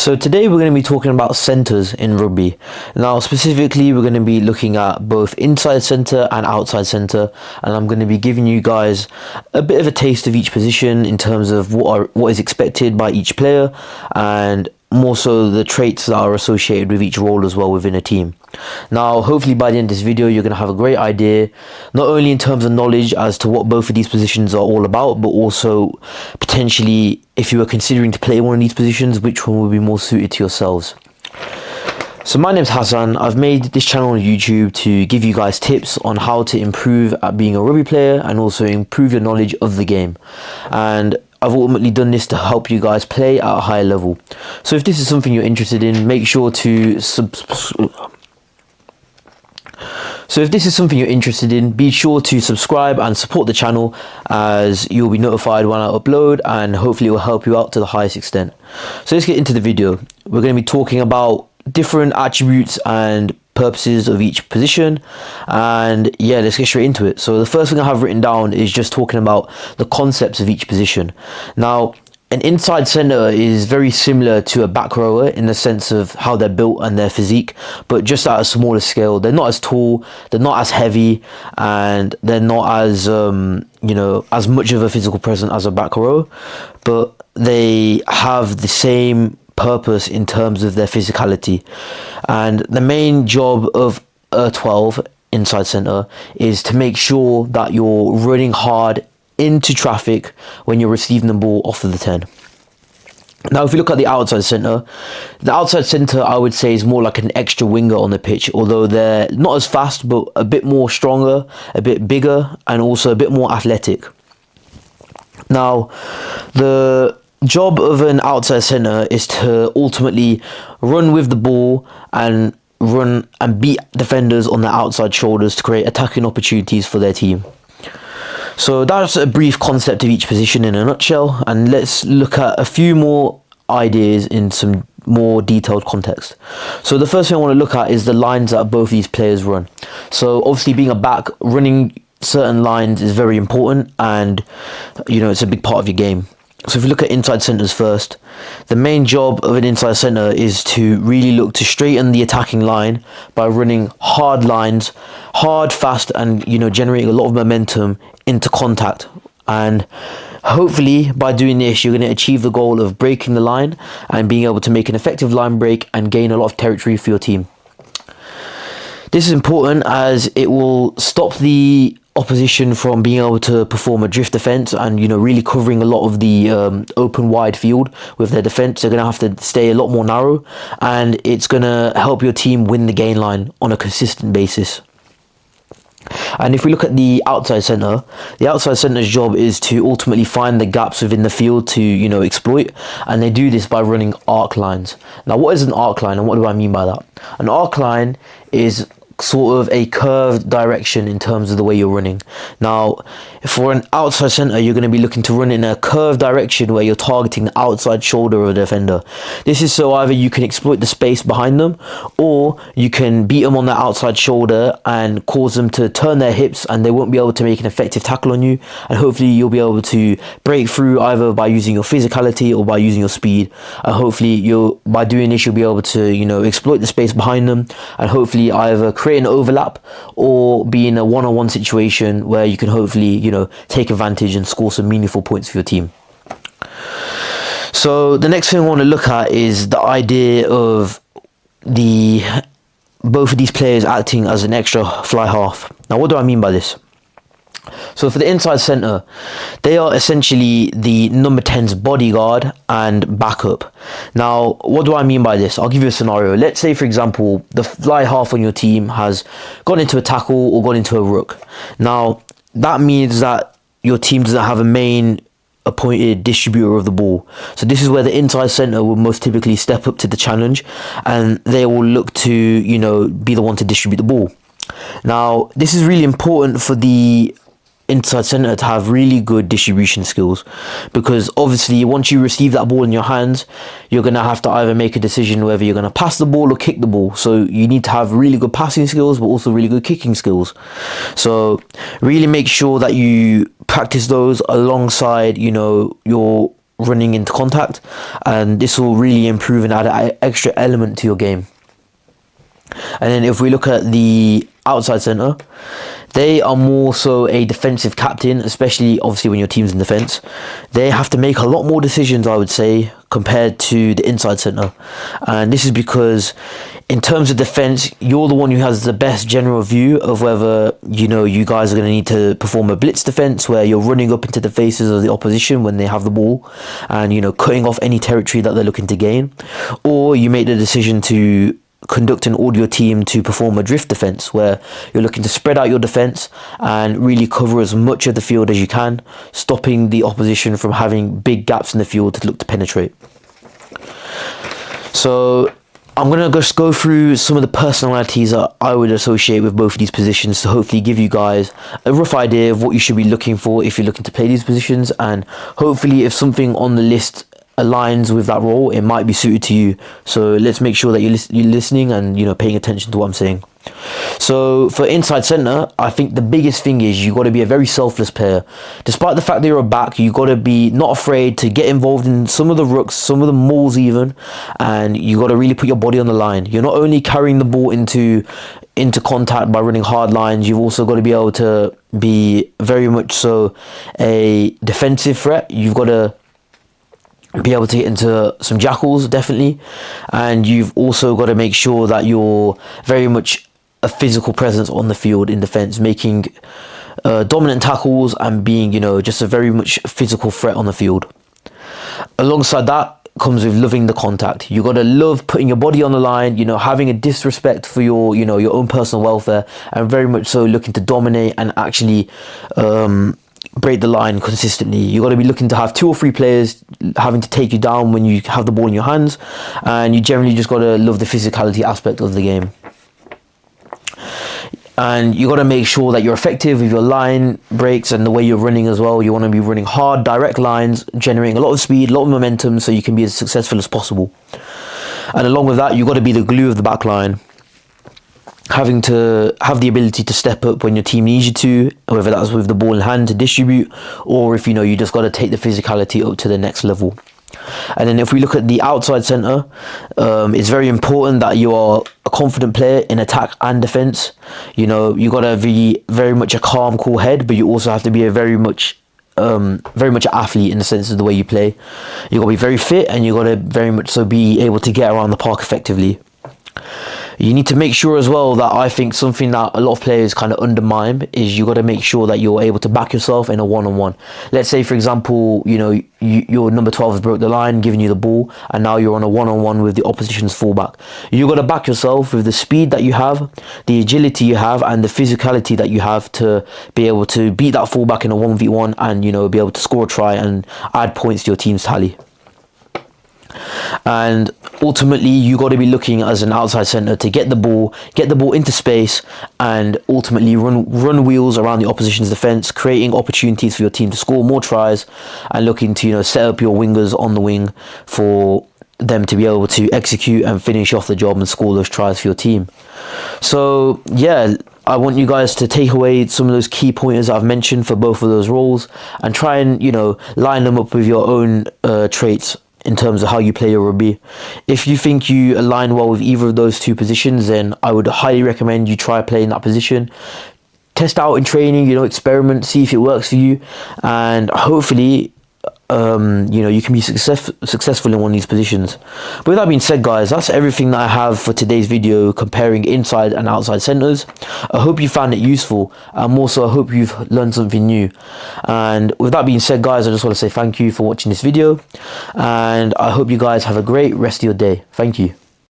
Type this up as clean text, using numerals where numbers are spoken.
So today we're going to be talking about centres in rugby. Now specifically we're going to be looking at both inside centre and outside centre, and I'm going to be giving you guys a bit of a taste of each position in terms of what is expected by each player, and more so the traits that are associated with each role as well within a team. Now hopefully by the end of this video you're going to have a great idea, not only in terms of knowledge as to what both of these positions are all about, but also potentially if you are considering to play one of these positions, which one would be more suited to yourselves. So my name's Hassan. I've made this channel on YouTube to give you guys tips on how to improve at being a rugby player and also improve your knowledge of the game, and I've ultimately done this to help you guys play at a higher level. So if this is something you're interested in, make sure to be sure to subscribe and support the channel, as you'll be notified when I upload, and hopefully it will help you out to the highest extent. So let's get into the video. We're going to be talking about different attributes and purposes of each position, and yeah, let's get straight into it. So the first thing I have written down is just talking about the concepts of each position. Now an inside centre is very similar to a back rower in the sense of how they're built and their physique, but just at a smaller scale. They're not as tall, they're not as heavy, and they're not as as much of a physical presence as a back rower, but they have the same purpose in terms of their physicality. And the main job of a 12 inside centre is to make sure that you're running hard into traffic when you're receiving the ball off of the 10. Now if you look at the outside centre I would say is more like an extra winger on the pitch, although they're not as fast but a bit more stronger, a bit bigger, and also a bit more athletic. Now the job of an outside centre is to ultimately run with the ball and run and beat defenders on their outside shoulders to create attacking opportunities for their team. So that's a brief concept of each position in a nutshell, and let's look at a few more ideas in some more detailed context. So the first thing I want to look at is the lines that both these players run. So obviously being a back, running certain lines is very important, and it's a big part of your game. So if you look at inside centres first, the main job of an inside centre is to really look to straighten the attacking line by running hard lines, hard, fast, and generating a lot of momentum into contact. And hopefully by doing this you're going to achieve the goal of breaking the line and being able to make an effective line break and gain a lot of territory for your team. This is important as it will stop the opposition from being able to perform a drift defense and really covering a lot of the open wide field with their defense. They're going to have to stay a lot more narrow, and it's going to help your team win the gain line on a consistent basis. And if we look at the outside centre's job is to ultimately find the gaps within the field to exploit, and they do this by running arc lines. Now what is an arc line and what do I mean by that? An arc line is sort of a curved direction in terms of the way you're running. Now for an outside centre you're going to be looking to run in a curved direction where you're targeting the outside shoulder of a defender. This is so either you can exploit the space behind them, or you can beat them on the outside shoulder and cause them to turn their hips and they won't be able to make an effective tackle on you, and hopefully you'll be able to break through either by using your physicality or by using your speed, and hopefully by doing this you'll be able to exploit the space behind them and hopefully either create an overlap or be in a one-on-one situation where you can hopefully take advantage and score some meaningful points for your team. So the next thing I want to look at is the idea of both of these players acting as an extra fly half. Now what do I mean by this? So for the inside centre, they are essentially the number 10's bodyguard and backup. Now what do I mean by this? I'll give you a scenario. Let's say for example the fly half on your team has gone into a tackle or gone into a ruck. Now that means that your team doesn't have a main appointed distributor of the ball. So this is where the inside centre will most typically step up to the challenge, and they will look to be the one to distribute the ball. Now this is really important for the inside centre to have really good distribution skills, because obviously once you receive that ball in your hands you're going to have to either make a decision whether you're going to pass the ball or kick the ball. So you need to have really good passing skills but also really good kicking skills. So really make sure that you practice those alongside your running into contact, and this will really improve and add an extra element to your game. And then if we look at the outside centre, they are more so a defensive captain, especially obviously when your team's in defence. They have to make a lot more decisions, I would say, compared to the inside centre. And this is because in terms of defence, you're the one who has the best general view of whether, you guys are going to need to perform a blitz defence where you're running up into the faces of the opposition when they have the ball and, cutting off any territory that they're looking to gain. Or you make the decision to conduct and order your team to perform a drift defense where you're looking to spread out your defense and really cover as much of the field as you can, stopping the opposition from having big gaps in the field to look to penetrate. So I'm going to just go through some of the personalities that I would associate with both of these positions to hopefully give you guys a rough idea of what you should be looking for if you're looking to play these positions, and hopefully if something on the list aligns with that role, it might be suited to you. So let's make sure that you're listening and paying attention to what I'm saying. So for inside centre, I think the biggest thing is you got to be a very selfless player. Despite the fact that you're a back, you got to be not afraid to get involved in some of the rucks, some of the mauls even, and you got to really put your body on the line. You're not only carrying the ball into contact by running hard lines, you've also got to be able to be very much so a defensive threat. You've got to be able to get into some jackals, definitely, and you've also got to make sure that you're very much a physical presence on the field in defense, making dominant tackles and being just a very much physical threat on the field. Alongside that comes with loving the contact. You got to love putting your body on the line, having a disrespect for your your own personal welfare, and very much so looking to dominate and actually break the line consistently. You got to be looking to have 2 or 3 players having to take you down when you have the ball in your hands, and you generally just got to love the physicality aspect of the game. And you got to make sure that you're effective with your line breaks and the way you're running as well. You want to be running hard, direct lines, generating a lot of speed, a lot of momentum, so you can be as successful as possible. And along with that, you got to be the glue of the back line, having to have the ability to step up when your team needs you to, whether that's with the ball in hand to distribute, or if you just got to take the physicality up to the next level. And then if we look at the outside centre, it's very important that you are a confident player in attack and defence. You got to be very much a calm, cool head, but you also have to be a very much an athlete in the sense of the way you play. You got to be very fit, and you got to very much so be able to get around the park effectively. You need to make sure as well that I think something that a lot of players kind of undermine is you got to make sure that you're able to back yourself in a one-on-one. Let's say, for example, your number 12 has broke the line, giving you the ball, and now you're on a one-on-one with the opposition's fullback. You got to back yourself with the speed that you have, the agility you have, and the physicality that you have to be able to beat that fullback in a 1v1 and be able to score a try and add points to your team's tally. And ultimately you got to be looking as an outside centre to get the ball into space, and ultimately run wheels around the opposition's defence, creating opportunities for your team to score more tries, and looking to set up your wingers on the wing for them to be able to execute and finish off the job and score those tries for your team. So yeah, I want you guys to take away some of those key pointers I've mentioned for both of those roles and try and line them up with your own traits in terms of how you play your rugby. If you think you align well with either of those 2 positions, then I would highly recommend you try playing that position. Test out in training, experiment, see if it works for you, and hopefully you can be successful in one of these positions. But with that being said, guys, that's everything that I have for today's video comparing inside and outside centres. I hope you found it useful, and also I hope you've learned something new. And with that being said, guys, I just want to say thank you for watching this video, and I hope you guys have a great rest of your day. Thank you.